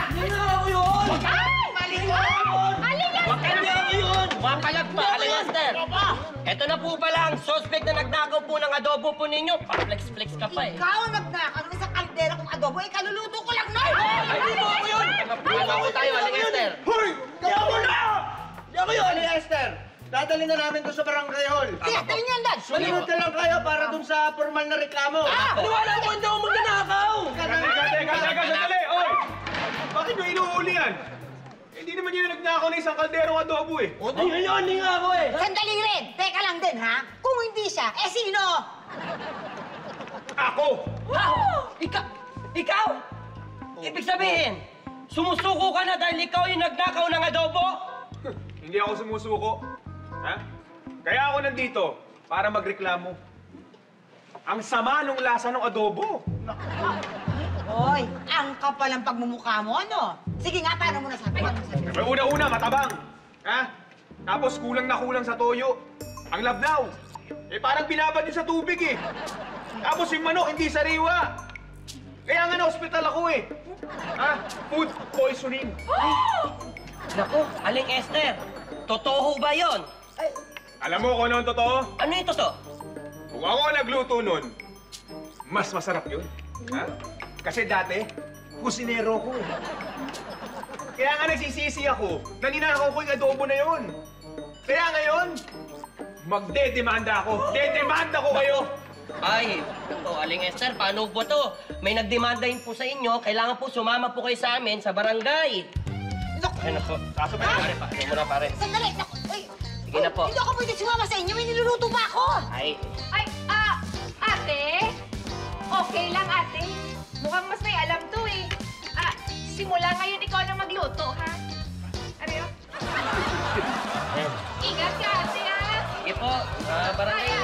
Hindi nga ako yun! Mali yun! Wag ka niya ako yun! Mapalag pa, Aling Esther! Ito na po pala ang suspect na nagnakaw po ng adobo po ninyo. Pa-flex-flex ka pa eh. Ikaw ang nagnakaw ng isang kaldera kong adobo, eh, kaluluto ko lang nun! Hindi mo ako yun! Ano po tayo, Aling Esther? Hoy! Kaya mo na! Hindi ako yun! Aling Esther, dadalhin na namin doon sa barangay hall. Sige, dali niyan, Dad! Malinod na lang kayo para doon sa formal na reklamo. Paniwala ko hindi ako magnanakaw! Teka, sandali! Oy! Bakit nyo inuuli yan? Hindi naman yun nagnakaw ng isang kalderong adobo eh. Ay, ngayon, hindi nga ako eh! Sandali rin! Teka lang din, ha? Kung hindi siya, eh sino? Ako! Ikaw? Ibig sabihin, sumusuko ka na dahil ikaw yung nagnakaw ng adobo? Hindi ako sumusuko. Ha? Kaya ako nandito para magreklamo. Ang sama nung lasa ng adobo. Hoy, ang kapal ang pagmumukha mo, ano? Sige nga, paano mo nasabi? May una-una, matabang. Ha? Tapos kulang na kulang sa toyo. Ang labnaw. Eh parang binabad yun sa tubig eh. Tapos yung manok, hindi sariwa. Kaya nga na-hospital ako eh. Ha? Food poisoning. Naku, Aling Esther, totoo ba yon? Alam mo kung ano ang totoo? Ano yung totoo? Kung ako ang nagluto nun, mas masarap yun. Ha? Kasi dati, kusinero ko eh. Kaya nga nagsisisi ako na ninakaw ko yung adobo na yun. Kaya ngayon, magdedemanda ako. Dedemanda ko kayo. Ay, naku, Aling Esther, paano po to? May nagdemandahin po sa inyo, kailangan po sumama po kayo sa amin sa barangay. Ay, naku. Sasabay Pare, pa. Ano mo na, pare? Sandali! Naku, ay! Sige na po. Hindi ako pwede sumama sa inyo, may niluluto pa ako! Ay, Ay, ate? Okay lang, ate. Mukhang mas may alam to eh. Simula ngayon ikaw na magluto, ha? Ano yun? Ingat ka, ate, ha? sige po, barangay.